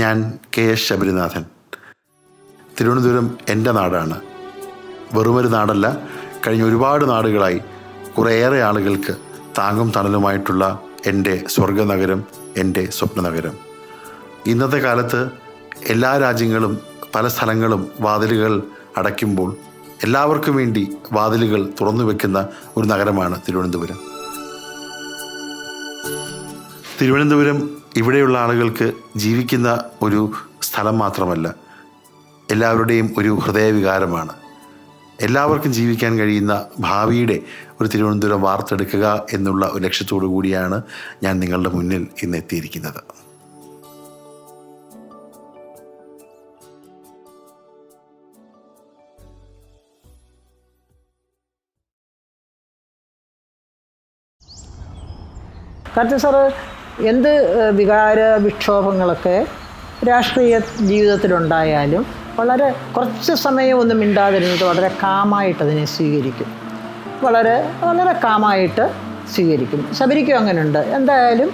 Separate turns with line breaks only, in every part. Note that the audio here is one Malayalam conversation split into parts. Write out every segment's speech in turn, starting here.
ഞാൻ KS ശബരിനാഥൻ. തിരുവനന്തപുരം എൻ്റെ നാടാണ്. വെറുമൊരു നാടല്ല, കഴിഞ്ഞ ഒരുപാട് നാടുകളായി കുറേയേറെ ആളുകൾക്ക് താങ്ങും തണലുമായിട്ടുള്ള എൻ്റെ സ്വർഗനഗരം, എൻ്റെ സ്വപ്നനഗരം. ഇന്നത്തെ കാലത്ത് എല്ലാ രാജ്യങ്ങളും പല സ്ഥലങ്ങളും വാതിലുകൾ അടയ്ക്കുമ്പോൾ എല്ലാവർക്കും വേണ്ടി വാതിലുകൾ തുറന്നു വെക്കുന്ന ഒരു നഗരമാണ് തിരുവനന്തപുരം. തിരുവനന്തപുരം ഇവിടെയുള്ള ആളുകൾക്ക് ജീവിക്കുന്ന ഒരു സ്ഥലം മാത്രമല്ല, എല്ലാവരുടെയും ഒരു ഹൃദയവികാരമാണ്. എല്ലാവർക്കും ജീവിക്കാൻ കഴിയുന്ന ഭാവിയുടെ ഒരു തിരുവനന്തപുരം വാർത്തെടുക്കുക എന്നുള്ള ഒരു ലക്ഷ്യത്തോടു കൂടിയാണ് ഞാൻ നിങ്ങളുടെ മുന്നിൽ ഇന്ന് എത്തിയിരിക്കുന്നത്.
കാരണം സാറ് എന്ത് വികാര വിക്ഷോഭങ്ങളൊക്കെ രാഷ്ട്രീയ ജീവിതത്തിലുണ്ടായാലും വളരെ കുറച്ച് സമയം ഒന്നും മിണ്ടാതിരുന്നിട്ട് വളരെ കാമായിട്ട് അതിനെ സ്വീകരിക്കും. വളരെ വളരെ കാമായിട്ട് സ്വീകരിക്കും. ശബരിക്കും അങ്ങനെയുണ്ട്. എന്തായാലും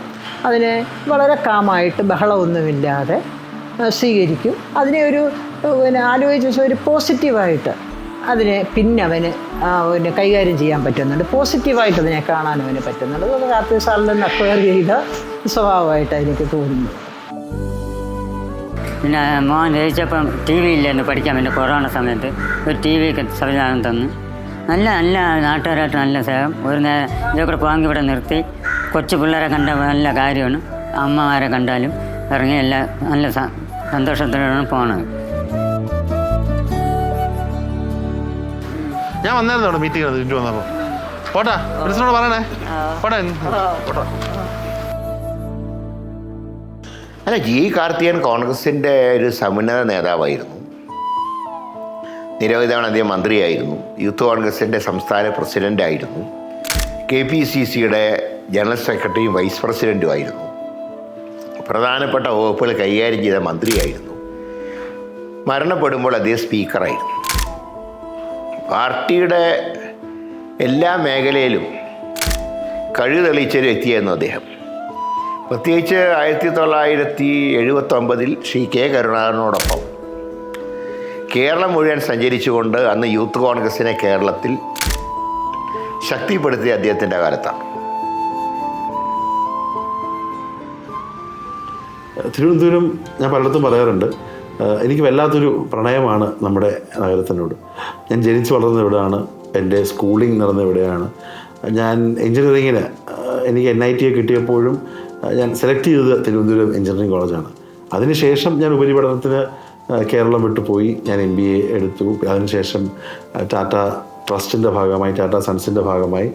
അതിനെ വളരെ കാമായിട്ട് ബഹളമൊന്നുമില്ലാതെ സ്വീകരിക്കും. അതിനെ ഒരു ആലോചിച്ച് ഒരു പോസിറ്റീവായിട്ട് അതിനെ അവന് കൈകാര്യം ചെയ്യാൻ പറ്റുന്നുണ്ട്. പോസിറ്റീവായിട്ട് അതിനെ കാണാൻ അവന് പറ്റുന്നുണ്ട്. അത് കാർത്തിക് സാറിൽ നിന്ന് അക്വയർ ചെയ്ത സ്വഭാവമായിട്ടാണ് എനിക്ക് തോന്നുന്നത്.
പിന്നെ മോൻ ജയിച്ചപ്പം TV ഇല്ലായിരുന്നു പഠിക്കാൻ വേണ്ടി. കൊറോണ സമയത്ത് ഒരു TV സംവിധാനം തന്നു. നല്ല നാട്ടുകാരായിട്ട് നല്ല സേവം. ഒരു നേരം ഇതൊക്കെ വാങ്ങി ഇവിടെ നിർത്തി. കൊച്ചു പിള്ളേരെ കണ്ട നല്ല കാര്യമാണ്. അമ്മമാരെ കണ്ടാലും ഇറങ്ങി എല്ലാം നല്ല സന്തോഷത്തോടെയാണ് പോണത്.
ഞാൻ വന്നായിരുന്നു അവിടെ മീറ്റിംഗ് തിരിച്ചു വന്നപ്പോൾ. പോട്ടാ പ്രിൻസിനോട് പറയണേ. പോട്ടെ.
അല്ല, G. കാർത്തികൻ കോൺഗ്രസിൻ്റെ ഒരു സമുന്നത നേതാവായിരുന്നു. നിരവധി തവണ അദ്ദേഹം മന്ത്രിയായിരുന്നു. യൂത്ത് കോൺഗ്രസിൻ്റെ സംസ്ഥാന പ്രസിഡൻ്റായിരുന്നു. KPCCയുടെ ജനറൽ സെക്രട്ടറിയും വൈസ് പ്രസിഡൻറ്റുമായിരുന്നു. പ്രധാനപ്പെട്ട വകുപ്പുകൾ കൈകാര്യം ചെയ്ത മന്ത്രിയായിരുന്നു. മരണപ്പെടുമ്പോൾ അദ്ദേഹം സ്പീക്കറായിരുന്നു. പാർട്ടിയുടെ എല്ലാ മേഖലയിലും കഴിവ് തെളിയിച്ചൊരു വ്യക്തിയായിരുന്നു അദ്ദേഹം. പ്രത്യേകിച്ച് 1979 ശ്രീ K. കരുണാകരനോടൊപ്പം കേരളം മുഴുവൻ സഞ്ചരിച്ചുകൊണ്ട് അന്ന് യൂത്ത് കോൺഗ്രസിനെ കേരളത്തിൽ ശക്തിപ്പെടുത്തിയ അദ്ദേഹത്തിൻ്റെ കാലത്താണ്.
തിരുവനന്തപുരം ഞാൻ പലയിടത്തും പറയാറുണ്ട്, എനിക്ക് വല്ലാത്തൊരു പ്രണയമാണ് നമ്മുടെ നഗരത്തിനോട്. ഞാൻ ജനിച്ചു വളർന്ന ഇവിടെയാണ്. എൻ്റെ സ്കൂളിംഗ് നടന്ന ഇവിടെയാണ്. ഞാൻ എഞ്ചിനീയറിങ്ങിന് എനിക്ക് NIT കിട്ടിയപ്പോഴും ഞാൻ സെലക്ട് ചെയ്തത് തിരുവനന്തപുരം എഞ്ചിനീയറിംഗ് കോളേജാണ്. അതിനുശേഷം ഞാൻ ഉപരിപഠനത്തിന് കേരളം വിട്ടുപോയി. ഞാൻ MBA എടുത്തു. അതിനുശേഷം ടാറ്റ ട്രസ്റ്റിൻ്റെ ഭാഗമായി, ടാറ്റ സൺസിൻ്റെ ഭാഗമായി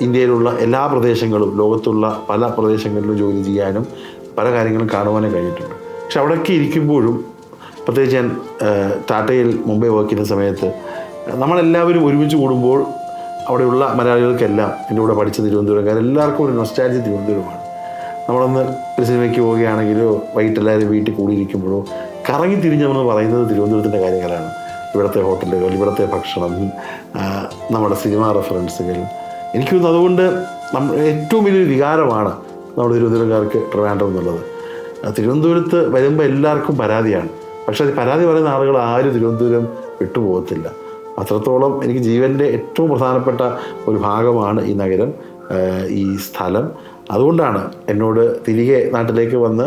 ഇന്ത്യയിലുള്ള എല്ലാ പ്രദേശങ്ങളും, ലോകത്തുള്ള പല പ്രദേശങ്ങളിലും ജോലി ചെയ്യാനും പല കാര്യങ്ങളും കാണുവാനും കഴിഞ്ഞിട്ടുണ്ട്. പക്ഷെ അവിടെയൊക്കെ ഇരിക്കുമ്പോഴും, പ്രത്യേകിച്ച് ഞാൻ ടാറ്റയിൽ മുംബൈ വർക്ക് ചെയ്യുന്ന സമയത്ത് നമ്മളെല്ലാവരും ഒരുമിച്ച് കൂടുമ്പോൾ അവിടെയുള്ള മലയാളികൾക്കെല്ലാം, എൻ്റെ കൂടെ പഠിച്ച തിരുവനന്തപുരംകാരെല്ലാവർക്കും ഒരു നൊസ്റ്റാൾജിയ തിരുവനന്തപുരമാണ്. നമ്മളൊന്ന് ഒരു സിനിമയ്ക്ക് പോവുകയാണെങ്കിലോ വൈകിട്ട് എല്ലാവരും വീട്ടിൽ കൂടിയിരിക്കുമ്പോഴോ കറങ്ങി തിരിഞ്ഞ് നമ്മൾ പറയുന്നത് തിരുവനന്തപുരത്തിൻ്റെ കാര്യങ്ങളാണ്. ഇവിടുത്തെ ഹോട്ടലുകൾ, ഇവിടുത്തെ ഭക്ഷണം, നമ്മുടെ സിനിമാ റെഫറൻസുകൾ. എനിക്ക് തോന്നുന്നു അതുകൊണ്ട് ഏറ്റവും വലിയൊരു വികാരമാണ് നമ്മുടെ തിരുവനന്തപുരംകാർക്ക് ട്രിവാൻഡ്രം എന്നുള്ളത്. തിരുവനന്തപുരത്ത് വരുമ്പോൾ എല്ലാവർക്കും പരാതിയാണ്. പക്ഷേ അത് പരാതി പറയുന്ന ആളുകൾ ആരും തിരുവനന്തപുരം വിട്ടുപോകത്തില്ല. അത്രത്തോളം എനിക്ക് ജീവൻ്റെ ഏറ്റവും പ്രധാനപ്പെട്ട ഒരു ഭാഗമാണ് ഈ നഗരം, ഈ സ്ഥലം. അതുകൊണ്ടാണ് എന്നോട് തിരികെ നാട്ടിലേക്ക് വന്ന്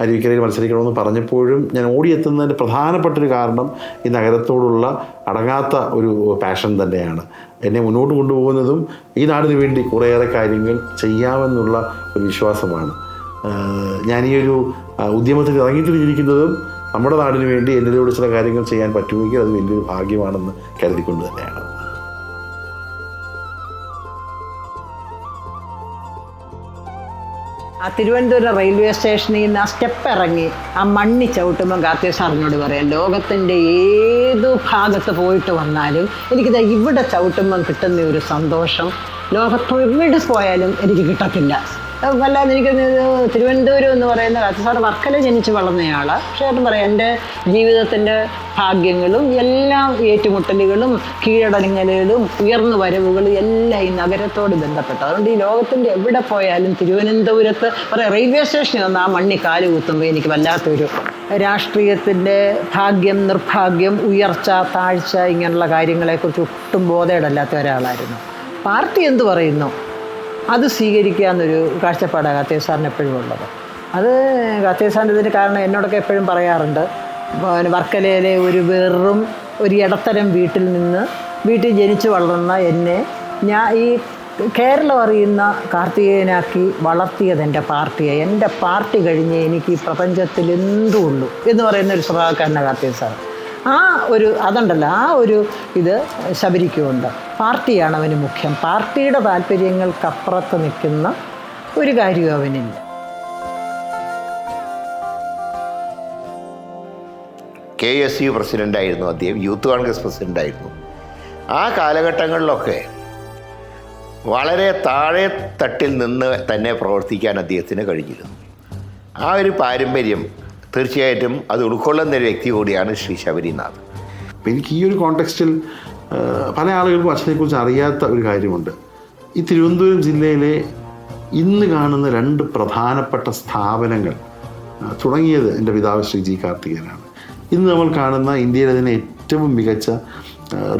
അരുവിക്കരയിൽ മത്സരിക്കണമെന്ന് പറഞ്ഞപ്പോഴും ഞാൻ ഓടിയെത്തുന്നതിൻ്റെ പ്രധാനപ്പെട്ടൊരു കാരണം ഈ നഗരത്തോടുള്ള അടങ്ങാത്ത ഒരു പാഷൻ തന്നെയാണ്. എന്നെ മുന്നോട്ട് കൊണ്ടുപോകുന്നതും ഈ നാടിന് വേണ്ടി കുറേയേറെ കാര്യങ്ങൾ ചെയ്യാമെന്നുള്ള ഒരു വിശ്വാസമാണ്. ഞാൻ ഈ ഒരു ഉദ്യമത്തിൽ ഇറങ്ങിത്തിരിച്ചിരിക്കുന്നതും നമ്മുടെ നാടിന് വേണ്ടി എന്നിലൂടെ ചില കാര്യങ്ങൾ ചെയ്യാൻ പറ്റുമെങ്കിൽ അത് വലിയൊരു ഭാഗ്യമാണെന്ന് കരുതിക്കൊണ്ട് തന്നെയാണ്.
ആ തിരുവനന്തപുരം റെയിൽവേ സ്റ്റേഷനിൽ നിന്ന് ആ സ്റ്റെപ്പ് ഇറങ്ങി ആ മണ്ണി ചവിട്ടുമ്പോൾ കാർത്തിക് സാറിനോട് പറയാം, ലോകത്തിൻ്റെ ഏതു ഭാഗത്ത് പോയിട്ട് വന്നാലും എനിക്കിത് ഇവിടെ ചവിട്ടുമ്പം കിട്ടുന്ന ഒരു സന്തോഷം ലോകത്ത് എവിടെ പോയാലും എനിക്ക് കിട്ടത്തില്ല. അല്ലാതെ എനിക്ക് തിരുവനന്തപുരം എന്ന് പറയുന്ന കാലത്ത് സാറ് വർക്കല ജനിച്ച് വളർന്നയാളാണ്. പക്ഷേ ഏട്ടൻ പറയാം എൻ്റെ ജീവിതത്തിൻ്റെ ഭാഗ്യങ്ങളും എല്ലാം ഏറ്റുമുട്ടലുകളും കീഴടങ്ങലുകളും ഉയർന്നു വരവുകളും എല്ലാം ഈ നഗരത്തോട് ബന്ധപ്പെട്ടു. അതുകൊണ്ട് ഈ ലോകത്തിൻ്റെ എവിടെ പോയാലും തിരുവനന്തപുരത്ത് പറയാം റെയിൽവേ സ്റ്റേഷനിൽ വന്ന് ആ മണ്ണി കാല് കുത്തുമ്പോൾ എനിക്ക് വല്ലാത്തൊരു രാഷ്ട്രീയത്തിൻ്റെ ഭാഗ്യം നിർഭാഗ്യം ഉയർച്ച താഴ്ച ഇങ്ങനെയുള്ള കാര്യങ്ങളെക്കുറിച്ച് ഒട്ടും ബോധേടല്ലാത്ത ഒരാളായിരുന്നു. പാർട്ടി എന്ത് പറയുന്നു അത് സ്വീകരിക്കുക എന്നൊരു കാഴ്ചപ്പാടാണ് കാർത്തിക് സാറിന് എപ്പോഴും ഉള്ളത്. അത് കാർത്തിക് സാറിൻ്റെ ഇതിന് കാരണം എന്നോടൊക്കെ എപ്പോഴും പറയാറുണ്ട്, വർക്കലയിലെ വെറും ഒരു ഇടത്തരം വീട്ടിൽ ജനിച്ചു വളർന്ന എന്നെ ഈ കേരളം അറിയുന്ന കാർത്തികേയനാക്കി വളർത്തിയത് എൻ്റെ പാർട്ടിയെ. എൻ്റെ പാർട്ടി കഴിഞ്ഞ് എനിക്ക് ഈ പ്രപഞ്ചത്തിൽ എന്തും ഉള്ളൂ എന്ന് പറയുന്ന ഒരു സ്വഭാവക്കാരനാണ് കാർത്തിക് സാർ. അതുണ്ടല്ലോ ഇത് ശബരിക്കുമുണ്ട്. പാർട്ടിയാണ് അവന് മുഖ്യം. പാർട്ടിയുടെ താല്പര്യങ്ങൾക്കപ്പുറത്ത് നിൽക്കുന്ന ഒരു കാര്യവും അവനില്ല.
KSU പ്രസിഡൻ്റായിരുന്നു അദ്ദേഹം, യൂത്ത് കോൺഗ്രസ് പ്രസിഡൻ്റായിരുന്നു. ആ കാലഘട്ടങ്ങളിലൊക്കെ വളരെ താഴെ തട്ടിൽ നിന്ന് തന്നെ പ്രവർത്തിക്കാൻ അദ്ദേഹത്തിന് കഴിഞ്ഞിരുന്നു. ആ ഒരു പാരമ്പര്യം തീർച്ചയായിട്ടും അത് ഉൾക്കൊള്ളുന്ന ഒരു വ്യക്തി കൂടിയാണ് ശ്രീ ശബരിനാഥ്.
എനിക്ക് ഈ ഒരു കോണ്ടെക്സ്റ്റിൽ പല ആളുകൾക്കും അച്ഛനെക്കുറിച്ച് അറിയാത്ത ഒരു കാര്യമുണ്ട്. ഈ തിരുവനന്തപുരം ജില്ലയിലെ ഇന്ന് കാണുന്ന 2 പ്രധാനപ്പെട്ട സ്ഥാപനങ്ങൾ തുടങ്ങിയത് എൻ്റെ പിതാവ് ശ്രീ ജി കാർത്തികേയനാണ്. ഇന്ന് നമ്മൾ കാണുന്ന ഇന്ത്യയിലെ തന്നെ ഏറ്റവും മികച്ച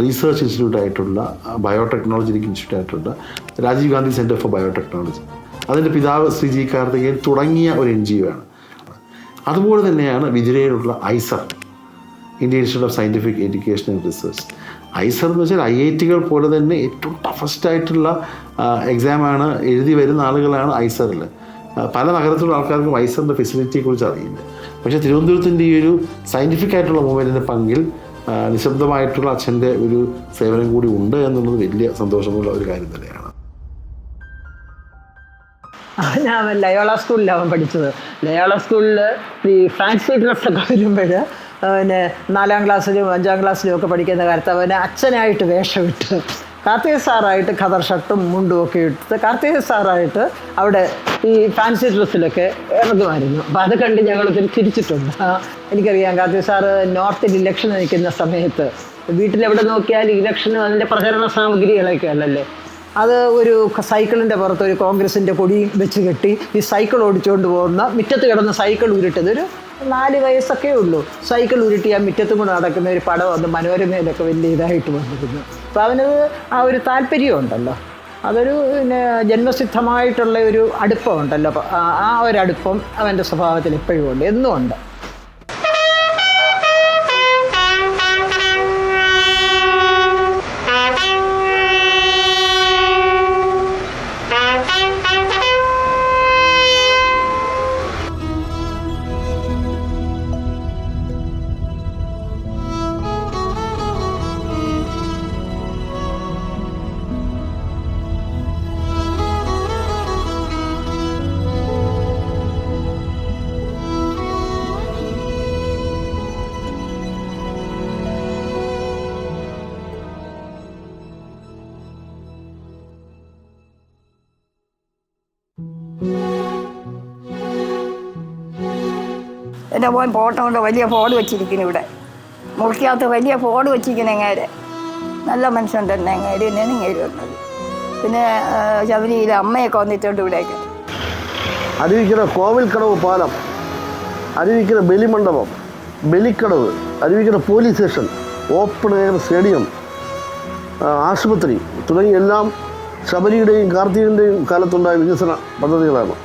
റീസർച്ച് ഇൻസ്റ്റിറ്റ്യൂട്ടായിട്ടുള്ള ബയോടെക്നോളജി ഇൻസ്റ്റിറ്റ്യൂട്ടായിട്ടുള്ള Rajiv Gandhi centre for biotechnology, അതിൻ്റെ പിതാവ് ശ്രീ ജി കാർത്തികേയൻ തുടങ്ങിയ ഒരു NGO ആണ്. അതുപോലെ തന്നെയാണ് വിതുരയിലുള്ള IISER, Indian institute of scientific education and research. IISER എന്ന് വെച്ചാൽ IIT-കൾ പോലെ തന്നെ ഏറ്റവും ടഫസ്റ്റായിട്ടുള്ള എക്സാമാണ് എഴുതി വരുന്ന ആളുകളാണ് ഐസറിൽ. പല നഗരത്തിലുള്ള ആൾക്കാർക്കും ഐസറിൻ്റെ ഫെസിലിറ്റിയെക്കുറിച്ച് അറിയില്ല. പക്ഷേ തിരുവനന്തപുരത്തിൻ്റെ ഈ ഒരു സയൻറ്റിഫിക് ആയിട്ടുള്ള മൂവ്മെൻറ്റിൻ്റെ പങ്കിൽ നിശബ്ദമായിട്ടുള്ള അച്ഛൻ്റെ ഒരു സേവനം കൂടി ഉണ്ട് എന്നുള്ളത് വലിയ സന്തോഷമുള്ള ഒരു കാര്യം തന്നെയാണ്.
ഞാൻ ലയോള സ്കൂളിലാണ് അവൻ പഠിച്ചത്. ലയോള സ്കൂളിൽ ഈ ഫാൻസി ഡ്രസ്സൊക്കെ വരുമ്പോൾ 4ാം ക്ലാസ്സിലും 5ാം ക്ലാസ്സിലും ഒക്കെ പഠിക്കുന്ന കാലത്ത് അവന് അച്ഛനായിട്ട് വേഷമിട്ട് കാർത്തിക് സാറായിട്ട് ഖദർ ഷർട്ടും മുണ്ടും ഒക്കെ ഇട്ട് കാർത്തിക് സാറായിട്ട് അവിടെ ഈ ഫാൻസി ഡ്രസ്സിലൊക്കെ ഇറങ്ങുമായിരുന്നു. അപ്പോൾ അത് കണ്ട് ഞങ്ങളൊത്തിരി ചിരിച്ചിട്ടുണ്ട്. എനിക്കറിയാം കാർത്തിക് സാറ് നോർത്തിൽ ഇലക്ഷൻ നിൽക്കുന്ന സമയത്ത് വീട്ടിലെവിടെ നോക്കിയാൽ ഇലക്ഷനും അതിൻ്റെ പ്രചരണ സാമഗ്രികളൊക്കെ അല്ലല്ലേ, അത് ഒരു സൈക്കിളിൻ്റെ പുറത്ത് ഒരു കോൺഗ്രസിൻ്റെ കൊടി വെച്ച് കെട്ടി ഈ സൈക്കിൾ ഓടിച്ചുകൊണ്ട് പോകുന്ന മുറ്റത്ത് കിടന്ന് സൈക്കിൾ ഉരുട്ടത് ഒരു 4 വയസ്സൊക്കെ ഉള്ളൂ. സൈക്കിൾ ഉരുട്ടി ആ മുറ്റത്തും കൂടെ നടക്കുന്ന ഒരു പടം വന്ന് മനോരമയിലൊക്കെ വലിയ ഇതായിട്ട് വന്നിരുന്നു. അപ്പോൾ അവനത് ആ ഒരു താല്പര്യമുണ്ടല്ലോ, അതൊരു ജന്മസിദ്ധമായിട്ടുള്ള ഒരു അടുപ്പമുണ്ടല്ലോ. ആ ഒരു അടുപ്പം അവൻ്റെ സ്വഭാവത്തിൽ എപ്പോഴും ഉണ്ട്, എന്നും ഉണ്ട്.
എൻ്റെ മോൻ ഫോട്ടോ കൊണ്ട് വലിയ ബോർഡ് വെച്ചിരിക്കുന്നു. ഇവിടെ മുറിക്കകത്ത് വലിയ ബോർഡ് വെച്ചിരിക്കുന്ന എങ്ങേര് നല്ല മനുഷ്യൻ തന്നെ. എങ്ങേര് തന്നെയാണ് ഇങ്ങേര് വന്നത്. പിന്നെ ശബരിയിലെ അമ്മയൊക്കെ വന്നിട്ടുണ്ട് ഇവിടേക്ക്.
അരുവിക്കര കോവിൽക്കടവ് പാലം, അരുവിക്കര ബലിമണ്ഡപം, ബലിക്കടവ്, Aruvikkara police station, open air stadium, ആശുപത്രി തുടങ്ങി എല്ലാം ശബരിയുടെയും കാർത്തികൻ്റെയും കാലത്തുണ്ടായ വികസന പദ്ധതികളാണ്.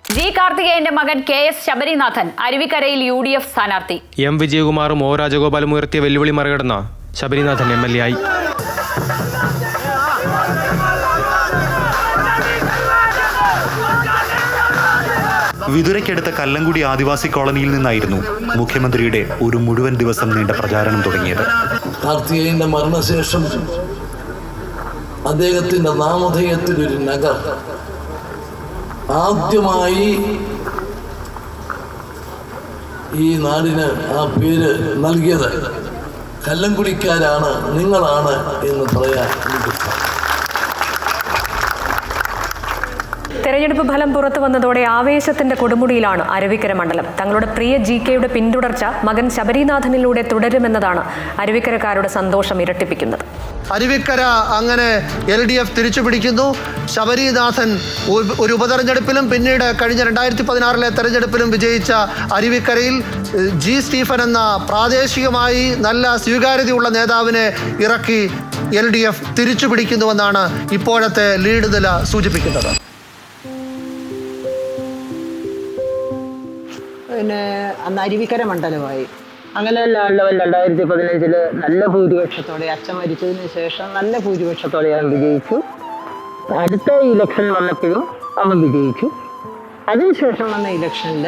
ജി കാർത്തികേയന്റെ മകൻ KS ശബരിനാഥൻ അരുവിക്കരയിൽ UDF സ്ഥാനാർത്ഥി.
M വിജയകുമാറും O രാജഗോപാലും ഉയർത്തിയ വെല്ലുവിളി മറികടന്ന ശബരിനാഥൻ MLA ആയി.
വിതുരയ്ക്കടുത്ത കല്ലംകുടി ആദിവാസി കോളനിയിൽ നിന്നായിരുന്നു മുഖ്യമന്ത്രിയുടെ ഒരു മുഴുവൻ ദിവസം നീണ്ട പ്രചാരണം തുടങ്ങിയത്.
കാർത്തികേയന്റെ മരണശേഷം അദ്ദേഹത്തിന്റെ നാമധേയത്തിലൊരു നഗർ ആദ്യമായി ഈ നാടിന് ആ പേര് നൽകിയത് കല്ലംകുടിക്കാരാണ്, നിങ്ങളാണ് എന്ന് പറയാൻ എനിക്ക്
തെരഞ്ഞെടുപ്പ് ഫലം പുറത്തു വന്നതോടെ ആവേശത്തിന്റെ കൊടുമുടിയിലാണ് അരുവിക്കര മണ്ഡലം. തങ്ങളുടെ പ്രിയ GKയുടെ പിന്തുടർച്ച മകൻ ശബരിനാഥനിലൂടെ തുടരുമെന്നതാണ് അരുവിക്കരക്കാരുടെ സന്തോഷം ഇരട്ടിപ്പിക്കുന്നത്.
അരുവിക്കര അങ്ങനെ LDF തിരിച്ചു പിടിക്കുന്നു. ശബരിനാഥൻ ഒരു ഉപതെരഞ്ഞെടുപ്പിലും പിന്നീട് കഴിഞ്ഞ 2016 തെരഞ്ഞെടുപ്പിലും വിജയിച്ച അരുവിക്കരയിൽ G. സ്റ്റീഫൻ എന്ന പ്രാദേശികമായി നല്ല സ്വീകാര്യതയുള്ള നേതാവിനെ ഇറക്കി LDF തിരിച്ചു പിടിക്കുന്നുവെന്നാണ് ഇപ്പോഴത്തെ ലീഡ് നില സൂചിപ്പിക്കുന്നത്.
പിന്നെ അന്ന് അരുവിക്കര മണ്ഡലമായി. അങ്ങനെയല്ല 2015 നല്ല ഭൂരിപക്ഷത്തോടെ, അച്ഛൻ മരിച്ചതിന് ശേഷം നല്ല ഭൂരിപക്ഷത്തോടെ അവൻ വിജയിച്ചു. അടുത്ത ഇലക്ഷൻ വന്നപ്പോഴും അവൻ വിജയിച്ചു. അതിനുശേഷം വന്ന ഇലക്ഷനിൽ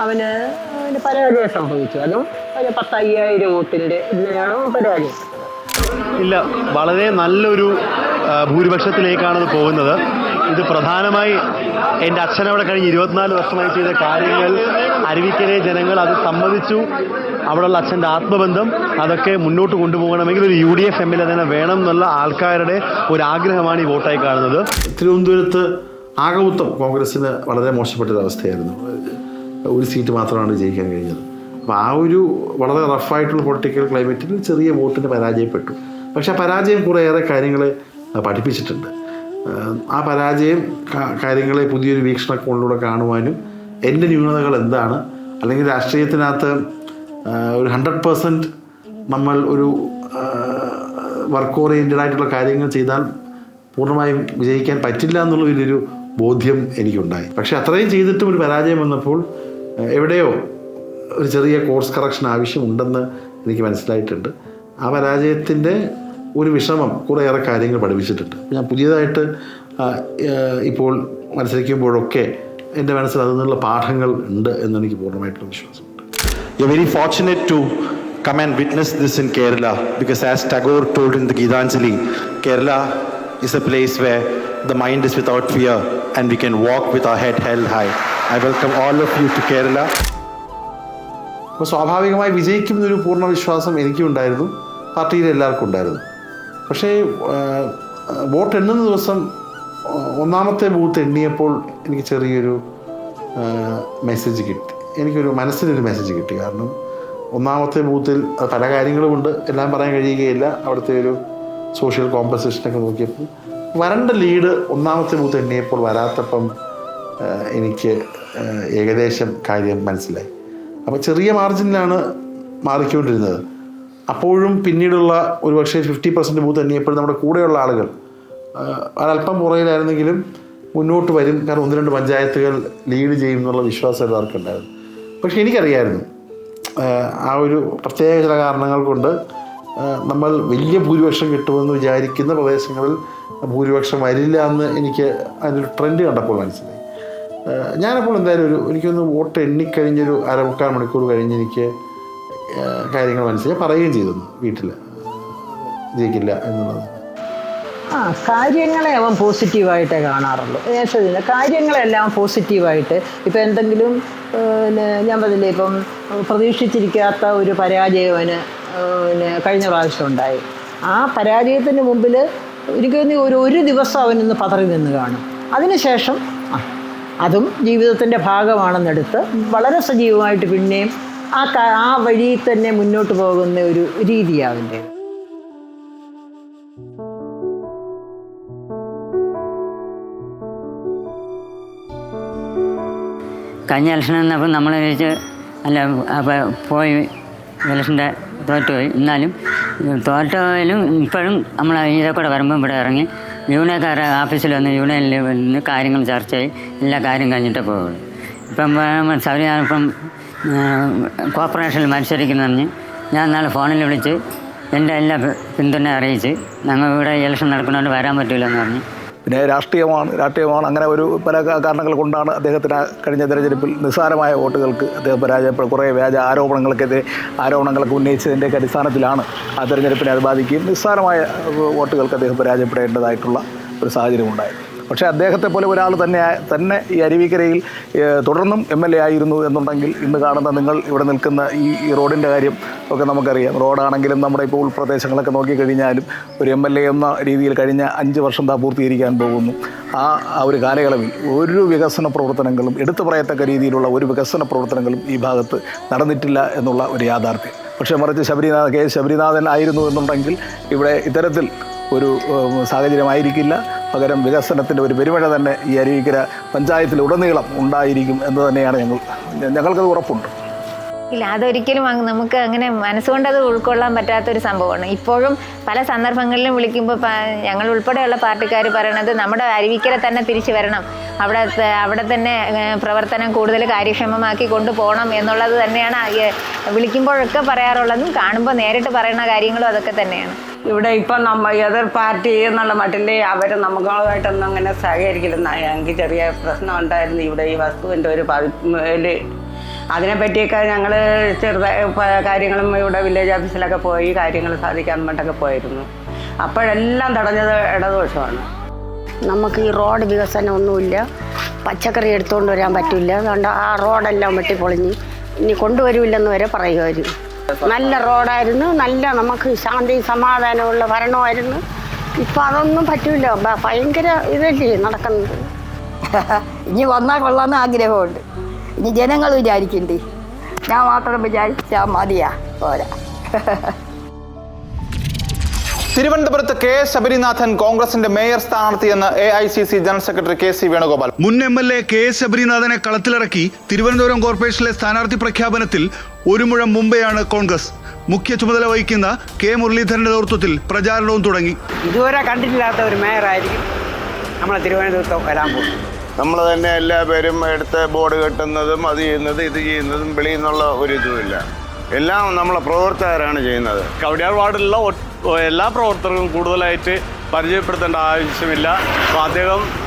അവന് പരാജയം സംഭവിച്ചു. അതും ഒരു 10,000 വോട്ടിൻ്റെ ഇതിലാണ് പരാജയം.
ഇല്ല, വളരെ നല്ലൊരു ഭൂരിപക്ഷത്തിലേക്കാണ് അത് പോകുന്നത്. ഇത് പ്രധാനമായി എൻ്റെ അച്ഛനവിടെ കഴിഞ്ഞ് 24 വർഷമായി ചെയ്ത കാര്യങ്ങൾ അരുവിക്കരെ ജനങ്ങൾ അത് സമ്മതിച്ചു. അവിടെയുള്ള അച്ഛൻ്റെ ആത്മബന്ധം അതൊക്കെ മുന്നോട്ട് കൊണ്ടുപോകണമെങ്കിൽ ഒരു UDF MLA തന്നെ വേണം എന്നുള്ള ആൾക്കാരുടെ ഒരാഗ്രഹമാണ് ഈ വോട്ടായി കാണുന്നത്.
തിരുവനന്തപുരത്ത് ആകമൊത്തം കോൺഗ്രസ്സിന് വളരെ മോശപ്പെട്ടൊരവസ്ഥയായിരുന്നു. ഒരു സീറ്റ് മാത്രമാണ് ജയിക്കാൻ കഴിഞ്ഞത്. അപ്പോൾ ആ ഒരു വളരെ റഫായിട്ടുള്ള പൊളിറ്റിക്കൽ ക്ലൈമറ്റിൽ ചെറിയ വോട്ടിന് പരാജയപ്പെട്ടു. പക്ഷേ ആ പരാജയം കുറേയേറെ കാര്യങ്ങളെ പഠിപ്പിച്ചിട്ടുണ്ട്. ആ പരാജയം കാര്യങ്ങളെ പുതിയൊരു വീക്ഷണകോണിലൂടെ കാണുവാനും എൻ്റെ ന്യൂനതകൾ എന്താണ്, അല്ലെങ്കിൽ രാഷ്ട്രീയത്തിനകത്ത് ഒരു 100% നമ്മൾ ഒരു വർക്ക് ഓറിയൻറ്റഡ് ആയിട്ടുള്ള കാര്യങ്ങൾ ചെയ്താൽ പൂർണ്ണമായും വിജയിക്കാൻ പറ്റില്ല എന്നുള്ള വലിയൊരു ബോധ്യം എനിക്കുണ്ടായി. പക്ഷേ അത്രയും ചെയ്തിട്ടും ഒരു പരാജയം വന്നപ്പോൾ എവിടെയോ ഒരു ചെറിയ കോഴ്സ് കറക്ഷൻ ആവശ്യമുണ്ടെന്ന് എനിക്ക് മനസ്സിലായിട്ടുണ്ട്. ആ പരാജയത്തിൻ്റെ ഒരു വിഷമം കുറേയേറെ കാര്യങ്ങൾ പഠിപ്പിച്ചിട്ടുണ്ട്. ഞാൻ പുതിയതായിട്ട് ഇപ്പോൾ മത്സരിക്കുമ്പോഴൊക്കെ എൻ്റെ മനസ്സിൽ അതിൽ നിന്നുള്ള പാഠങ്ങൾ ഉണ്ട് എന്നെനിക്ക് പൂർണ്ണമായിട്ടുള്ള വിശ്വാസമുണ്ട്.
You're very fortunate to come and witness this in Kerala, because as Tagore told in the Gitanjali, Kerala is a place where the mind is without fear and we can walk with our head held high. I welcome all of you to Kerala.
അപ്പോൾ സ്വാഭാവികമായി വിജയിക്കുന്നൊരു പൂർണ്ണ വിശ്വാസം എനിക്കും ഉണ്ടായിരുന്നു, പാർട്ടിയിൽ എല്ലാവർക്കും ഉണ്ടായിരുന്നു. പക്ഷേ വോട്ട് എണ്ണുന്ന ദിവസം ഒന്നാമത്തെ ബൂത്ത് എണ്ണിയപ്പോൾ എനിക്ക് ചെറിയൊരു മെസ്സേജ് കിട്ടി. എനിക്കൊരു മനസ്സിലൊരു മെസ്സേജ് കിട്ടി. കാരണം ഒന്നാമത്തെ ബൂത്തിൽ പല കാര്യങ്ങളുമുണ്ട്, എല്ലാം പറയാൻ കഴിയുകയില്ല. അവിടുത്തെ ഒരു സോഷ്യൽ കോമ്പസിഷനൊക്കെ നോക്കിയപ്പോൾ വരണ്ട ലീഡ് ഒന്നാമത്തെ ബൂത്ത് എണ്ണിയപ്പോൾ വരാത്തപ്പം എനിക്ക് ഏകദേശം കാര്യം മനസ്സിലായി. അപ്പോൾ ചെറിയ മാർജിനിലാണ് മാറിക്കൊണ്ടിരുന്നത്. അപ്പോഴും പിന്നീടുള്ള ഒരു പക്ഷേ 50% ബൂത്ത് എണ്ണിയപ്പോൾ നമ്മുടെ കൂടെയുള്ള ആളുകൾ ഒരല്പം പുറകിലായിരുന്നെങ്കിലും മുന്നോട്ട് വരും, കാരണം 1-2 പഞ്ചായത്തുകൾ ലീഡ് ചെയ്യും എന്നുള്ള വിശ്വാസം എല്ലാവർക്കും ഉണ്ടായിരുന്നു. പക്ഷേ എനിക്കറിയായിരുന്നു ആ ഒരു പ്രത്യേക ചില കാരണങ്ങൾ കൊണ്ട് നമ്മൾ വലിയ ഭൂരിപക്ഷം കിട്ടുമെന്ന് വിചാരിക്കുന്ന പ്രദേശങ്ങളിൽ ഭൂരിപക്ഷം വരില്ല എന്ന് എനിക്ക് അതിനൊരു ട്രെൻഡ് കണ്ടപ്പോൾ മനസ്സിലായി. ഞാനപ്പോൾ എന്തായാലും എനിക്കൊന്ന് വോട്ട് എണ്ണിക്കഴിഞ്ഞൊരു 1/4 മണിക്കൂർ കഴിഞ്ഞ് എനിക്ക് കാര്യങ്ങൾ മനസ്സിലായി. പറയുകയും ചെയ്തു വീട്ടിൽ ജയിക്കില്ല എന്നുള്ളത്.
കാര്യങ്ങളെ അവൻ പോസിറ്റീവായിട്ടേ കാണാറുള്ളൂ. കാര്യങ്ങളെല്ലാം പോസിറ്റീവായിട്ട്. ഇപ്പം എന്തെങ്കിലും ഞാൻ പറഞ്ഞില്ലേ, ഇപ്പം പ്രതീക്ഷിച്ചിരിക്കാത്ത ഒരു പരാജയം അവന് കഴിഞ്ഞ പ്രാവശ്യം ഉണ്ടായി. ആ പരാജയത്തിന് മുമ്പിൽ എനിക്ക് ഒരു ദിവസം അവനൊന്ന് പതറി നിന്ന് കാണും. അതിനുശേഷം അതും ജീവിതത്തിൻ്റെ ഭാഗമാണെന്നെടുത്ത് വളരെ സജീവമായിട്ട് പിന്നെയും ആ വഴിയിൽ തന്നെ മുന്നോട്ട് പോകുന്ന ഒരു രീതിയാണ് അവൻ്റെ.
കഴിഞ്ഞ ഇലക്ഷൻ വന്നപ്പോൾ നമ്മൾ ചോദിച്ച് അല്ല അപ്പോൾ പോയി ഇലക്ഷൻ്റെ തോറ്റുപോയി. എന്നാലും തോറ്റുപോയാലും ഇപ്പോഴും നമ്മൾ ഇതൊക്കെ കൂടെ വരുമ്പം ഇവിടെ ഇറങ്ങി യൂണിയൻകാരുടെ ഓഫീസിൽ വന്ന് യൂണിയനിൽ വന്ന് കാര്യങ്ങൾ ചർച്ച ചെയ്ത് എല്ലാ കാര്യം കഴിഞ്ഞിട്ടേ പോകുള്ളൂ. ഇപ്പം ശബരിനാഥൻ കോർപ്പറേഷനിൽ മത്സരിക്കുന്നതെന്ന് ഞാൻ നാളെ ഫോണിൽ വിളിച്ച് എൻ്റെ എല്ലാ പിന്തുണ അറിയിച്ച് ഞങ്ങൾ ഇവിടെ ഇലക്ഷൻ നടക്കുന്നതുകൊണ്ട് വരാൻ പറ്റില്ലെന്ന് പറഞ്ഞു.
പിന്നെ രാഷ്ട്രീയമാണ് അങ്ങനെ ഒരു പല കാരണങ്ങൾ കൊണ്ടാണ് അദ്ദേഹത്തിന് കഴിഞ്ഞ തെരഞ്ഞെടുപ്പിൽ നിസ്സാരമായ വോട്ടുകൾക്ക് അദ്ദേഹം പരാജയപ്പെടും. കുറേ വ്യാജ ആരോപണങ്ങളൊക്കെ ഉന്നയിച്ചതിൻ്റെയൊക്കെ അടിസ്ഥാനത്തിലാണ് ആ തെരഞ്ഞെടുപ്പിനെ അത് ബാധിക്കുകയും നിസ്സാരമായ വോട്ടുകൾക്ക് അദ്ദേഹം പരാജയപ്പെടേണ്ടതായിട്ടുള്ള ഒരു സാഹചര്യം ഉണ്ടായത്. പക്ഷേ അദ്ദേഹത്തെ പോലെ ഒരാൾ തന്നെ ഈ അരുവിക്കരയിൽ തുടർന്നും MLA ആയിരുന്നു എന്നുണ്ടെങ്കിൽ ഇന്ന് കാണുന്ന നിങ്ങൾ ഇവിടെ നിൽക്കുന്ന ഈ റോഡിൻ്റെ കാര്യം ഒക്കെ നമുക്കറിയാം. റോഡാണെങ്കിലും നമ്മുടെ ഇപ്പോൾ ഉൾപ്രദേശങ്ങളൊക്കെ നോക്കിക്കഴിഞ്ഞാലും ഒരു MLA എന്ന രീതിയിൽ കഴിഞ്ഞ 5 വർഷം പൂർത്തീകരിക്കാൻ പോകുന്നു. ആ ഒരു കാലയളവിൽ ഒരു വികസന പ്രവർത്തനങ്ങളും എടുത്തു പറയത്തക്ക രീതിയിലുള്ള ഒരു വികസന പ്രവർത്തനങ്ങളും ഈ ഭാഗത്ത് നടന്നിട്ടില്ല എന്നുള്ള ഒരു യാഥാർത്ഥ്യം. പക്ഷേ മറിച്ച് KS ശബരിനാഥൻ ആയിരുന്നു എന്നുണ്ടെങ്കിൽ ഇവിടെ ഇത്തരത്തിൽ ഒരു സാഹചര്യമായിരിക്കില്ല. പകരം വികസനത്തിൻ്റെ ഒരു പെരുമഴ തന്നെ ഈ അരുവിക്കര പഞ്ചായത്തിലുടനീളം ഉണ്ടായിരിക്കും എന്ന് തന്നെയാണ് ഞങ്ങൾക്കത് ഉറപ്പുണ്ട്.
ഇല്ല, അതൊരിക്കലും നമുക്ക് അങ്ങനെ മനസ്സുകൊണ്ട് അത് ഉൾക്കൊള്ളാൻ പറ്റാത്തൊരു സംഭവമാണ്. ഇപ്പോഴും പല സന്ദർഭങ്ങളിലും വിളിക്കുമ്പോൾ ഞങ്ങൾ ഉൾപ്പെടെയുള്ള പാർട്ടിക്കാർ പറയണത് നമ്മുടെ അരുവിക്കര തന്നെ തിരിച്ചു വരണം, അവിടെ തന്നെ പ്രവർത്തനം കൂടുതൽ കാര്യക്ഷമമാക്കി കൊണ്ടുപോകണം എന്നുള്ളത് തന്നെയാണ് വിളിക്കുമ്പോഴൊക്കെ പറയാറുള്ളതും കാണുമ്പോൾ നേരിട്ട് പറയുന്ന കാര്യങ്ങളും അതൊക്കെ തന്നെയാണ്.
ഇവിടെ ഇപ്പം എതിർ പാർട്ടി എന്നുള്ള മട്ടില്ലേ അവർ നമുക്കായിട്ടൊന്നും അങ്ങനെ സഹകരിക്കില്ലെന്ന എനിക്ക് ചെറിയ പ്രശ്നം ഉണ്ടായിരുന്നു. ഇവിടെ ഈ വസ്തുവിൻ്റെ ഒരു അതിനെപ്പറ്റിയൊക്കെ ഞങ്ങൾ ചെറുതായ കാര്യങ്ങളും ഇവിടെ വില്ലേജ് ഓഫീസിലൊക്കെ പോയി കാര്യങ്ങൾ സാധിക്കാൻ വേണ്ടൊക്കെ പോയിരുന്നു. അപ്പോഴെല്ലാം തടഞ്ഞത് ഇടതുപക്ഷമാണ്.
നമുക്ക് ഈ റോഡ് വികസനമൊന്നുമില്ല, പച്ചക്കറി എടുത്തുകൊണ്ട് വരാൻ പറ്റില്ല, അതുകൊണ്ട് ആ റോഡെല്ലാം വെട്ടിപ്പൊളിഞ്ഞ് ഇനി കൊണ്ടുവരില്ലെന്ന് വരെ പറയുമായിരുന്നു. നല്ല റോഡായിരുന്നു, നല്ല നമുക്ക് ശാന്തി സമാധാനമുള്ള ഭരണമായിരുന്നു. ഇപ്പം അതൊന്നും പറ്റില്ല, ഭയങ്കര ഇതല്ലേ നടക്കുന്നത്.
ഇനി വന്നാൽ കൊള്ളാമെന്ന് ആഗ്രഹമുണ്ട്. ഇനി ജനങ്ങൾ വിചാരിക്കണ്ടേ, ഞാൻ മാത്രം വിചാരിച്ചാൽ മതിയാ പോരാ.
തിരുവനന്തപുരത്ത് KS ശബരിനാഥൻ കോൺഗ്രസിന്റെ മേയർ സ്ഥാനാർത്ഥിയെന്ന് AICC general secretary KC Venugopal.
മുൻ MLA KS ശബരിനാഥനെ കളത്തിലിറക്കി തിരുവനന്തപുരം കോർപ്പറേഷനിലെ സ്ഥാനാർത്ഥി പ്രഖ്യാപനത്തിൽ ഒരു മുഴം മുമ്പെയാണ് കോൺഗ്രസ്. മുഖ്യ ചുമതല വഹിക്കുന്ന K മുരളീധരന്റെ നേതൃത്വത്തിൽ പ്രചാരണവും തുടങ്ങി.
ഇതുവരെ കണ്ടിട്ടില്ലാത്ത ഒരു മേയറായിരിക്കും നമ്മളെ തിരുവനന്തപുരത്ത് വരാൻ പോകും.
നമ്മൾ തന്നെ എല്ലാ പേരും എടുത്ത് ബോർഡ് കെട്ടുന്നതും അത് ചെയ്യുന്നതും ഇത് ചെയ്യുന്നതും വെളിയിൽ നിന്നുള്ള ഒരു ഇതുമില്ല, എല്ലാം നമ്മളെ പ്രവർത്തകരാണ് ചെയ്യുന്നത്.
കവടിയാർ വാർഡിലുള്ള എല്ലാ പ്രവർത്തകർക്കും കൂടുതലായിട്ട് പരിചയപ്പെടുത്തേണ്ട ആവശ്യമില്ല. അപ്പോൾ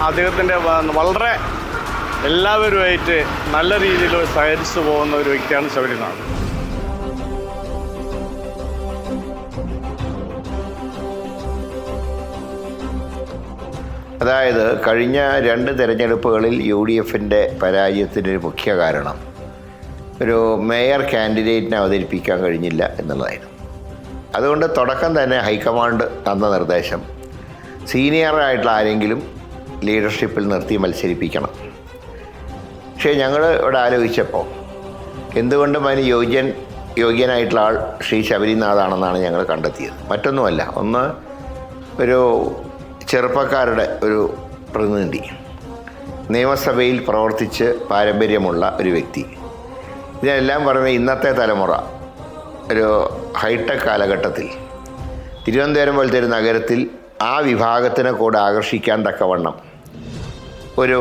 അദ്ദേഹത്തിൻ്റെ വളരെ എല്ലാവരുമായിട്ട് നല്ല രീതിയിൽ സഹകരിച്ചു പോകുന്ന ഒരു വ്യക്തിയാണ് ശബരിനാഥൻ.
അതായത് കഴിഞ്ഞ 2 തെരഞ്ഞെടുപ്പുകളിൽ UDFൻ്റെ പരാജയത്തിനൊരു മുഖ്യ കാരണം ഒരു മേയർ കാൻഡിഡേറ്റിനെ അവതരിപ്പിക്കാൻ കഴിഞ്ഞില്ല എന്നുള്ളതായിരുന്നു. അതുകൊണ്ട് തുടക്കം തന്നെ ഹൈക്കമാൻഡ് തന്ന നിർദ്ദേശം സീനിയറായിട്ടുള്ള ആരെങ്കിലും ലീഡർഷിപ്പിൽ നിർത്തി മത്സരിപ്പിക്കണം. പക്ഷേ ഞങ്ങൾ ഇവിടെ ആലോചിച്ചപ്പോൾ എന്തുകൊണ്ടും അതിന് യോഗ്യനായിട്ടുള്ള ആൾ ശ്രീ ശബരിനാഥാണെന്നാണ് ഞങ്ങൾ കണ്ടെത്തിയത്. മറ്റൊന്നുമല്ല, ഒന്ന് ഒരു ചെറുപ്പക്കാരുടെ ഒരു പ്രതിനിധി, നിയമസഭയിൽ പ്രവർത്തിച്ച് പാരമ്പര്യമുള്ള ഒരു വ്യക്തി. ഇതിനെല്ലാം പറഞ്ഞ ഇന്നത്തെ തലമുറ ഒരു ഹൈടെക് കാലഘട്ടത്തിൽ തിരുവനന്തപുരം പോലത്തെ ഒരു നഗരത്തിൽ ആ വിഭാഗത്തിനെ കൂടെ ആകർഷിക്കാൻ തക്കവണ്ണം ഒരു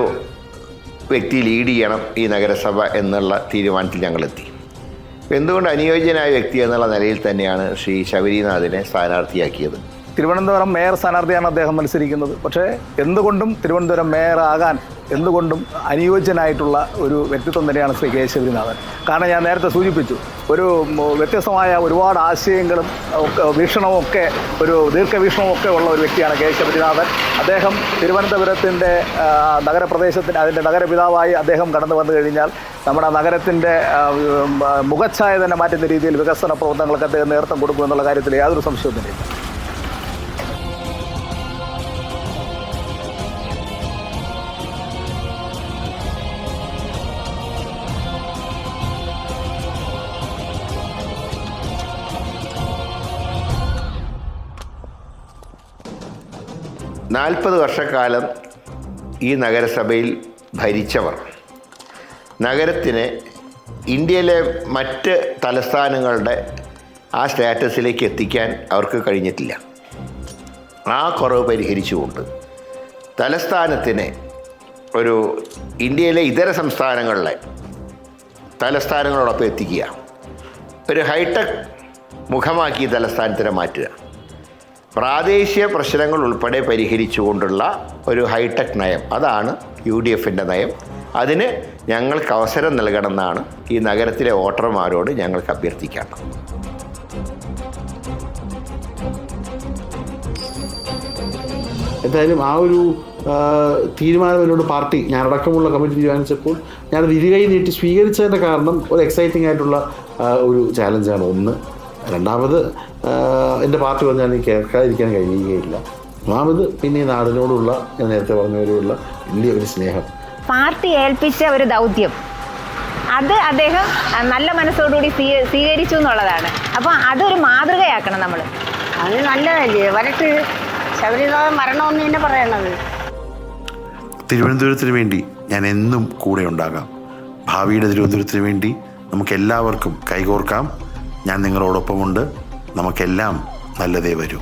വ്യക്തി ലീഡ് ചെയ്യണം ഈ നഗരസഭ എന്നുള്ള തീരുമാനത്തിൽ ഞങ്ങളെത്തി. എന്തുകൊണ്ട് അനുയോജ്യനായ വ്യക്തി എന്നുള്ള നിലയിൽ തന്നെയാണ് ശ്രീ ശബരിനാഥിനെ സ്ഥാനാർത്ഥിയാക്കിയത്.
തിരുവനന്തപുരം മേയർ സ്ഥാനാർത്ഥിയാണ് അദ്ദേഹം മത്സരിക്കുന്നത്. പക്ഷേ എന്തുകൊണ്ടും തിരുവനന്തപുരം മേയറാകാൻ എന്തുകൊണ്ടും അനുയോജ്യനായിട്ടുള്ള ഒരു വ്യക്തിത്വം തന്നെയാണ് ശ്രീ KS ശബരിനാഥൻ. കാരണം ഞാൻ നേരത്തെ സൂചിപ്പിച്ചു, ഒരു വ്യത്യസ്തമായ ഒരുപാട് ആശയങ്ങളും വീക്ഷണവും ഒക്കെ ഒരു ദീർഘവീക്ഷണവും ഒക്കെ ഉള്ള ഒരു വ്യക്തിയാണ് KS ശബരിനാഥൻ. അദ്ദേഹം തിരുവനന്തപുരത്തിൻ്റെ നഗരപ്രദേശത്തിൻ്റെ അതിൻ്റെ നഗരപിതാവായി അദ്ദേഹം കടന്നു വന്നു കഴിഞ്ഞാൽ നമ്മുടെ നഗരത്തിൻ്റെ മുഖച്ഛായ തന്നെ മാറ്റുന്ന രീതിയിൽ വികസന പ്രവർത്തനങ്ങൾക്ക് അദ്ദേഹം നേതൃത്വം കൊടുക്കുമെന്നുള്ള കാര്യത്തിൽ യാതൊരു സംശയവും തന്നെയില്ല.
നാൽപ്പത് വർഷക്കാലം ഈ നഗരസഭയിൽ ഭരിച്ചവർ നഗരത്തിനെ ഇന്ത്യയിലെ മറ്റ് തലസ്ഥാനങ്ങളുടെ ആ സ്റ്റാറ്റസിലേക്ക് എത്തിക്കാൻ അവർക്ക് കഴിഞ്ഞിട്ടില്ല. ആ കുറവ് പരിഹരിച്ചുകൊണ്ട് തലസ്ഥാനത്തിനെ ഒരു ഇന്ത്യയിലെ ഇതര സംസ്ഥാനങ്ങളിലെ തലസ്ഥാനങ്ങളോടൊപ്പം എത്തിക്കുക, ഒരു ഹൈടെക് മുഖമാക്കി തലസ്ഥാനത്തിനെ മാറ്റുക, പ്രാദേശിക പ്രശ്നങ്ങൾ ഉൾപ്പെടെ പരിഹരിച്ചുകൊണ്ടുള്ള ഒരു ഹൈടെക് നയം, അതാണ് UDFൻ്റെ നയം. അതിന് ഞങ്ങൾക്ക് അവസരം നൽകണമെന്നാണ് ഈ നഗരത്തിലെ വോട്ടർമാരോട് ഞങ്ങൾക്ക് അഭ്യർത്ഥിക്കേണ്ടത്.
എന്തായാലും ആ ഒരു തീരുമാനം എന്നോട് പാർട്ടി ഞാനടക്കമുള്ള കമ്മിറ്റി തീരുമാനിച്ചപ്പോൾ ഞാനത് ഇരുകൈ നീട്ടി സ്വീകരിച്ചതിൻ്റെ കാരണം ഒരു എക്സൈറ്റിംഗ് ആയിട്ടുള്ള ഒരു ചാലഞ്ചാണ് ഒന്ന്. രണ്ടാമത് എൻ്റെ പാർട്ടി പറഞ്ഞാൽ എനിക്ക് കേൾക്കാതിരിക്കാൻ കഴിയുകയില്ല. മൂന്നാമത് പിന്നെ ഈ നാടിനോടുള്ള, ഞാൻ നേരത്തെ പറഞ്ഞവരോടുള്ള വലിയ ഒരു സ്നേഹം.
പാർട്ടി ഏൽപ്പിച്ച ഒരു ദൗത്യം അത് അദ്ദേഹം നല്ല മനസ്സോടുകൂടി സ്വീകരിച്ചു എന്നുള്ളതാണ്. അപ്പോൾ അതൊരു മാതൃകയാക്കണം നമ്മൾ.
അത് നല്ലതല്ലേ, വരട്ട് ശബരിനാഥൻ മരണമെന്ന് തന്നെ പറയണത്.
തിരുവനന്തപുരത്തിന് വേണ്ടി ഞാൻ എന്നും കൂടെ ഉണ്ടാകാം. ഭാവിയുടെ തിരുവനന്തപുരത്തിന് വേണ്ടി നമുക്കെല്ലാവർക്കും കൈകോർക്കാം. ഞാൻ നിങ്ങളോടൊപ്പമുണ്ട്. നമുക്കെല്ലാം നല്ലതേ വരൂ.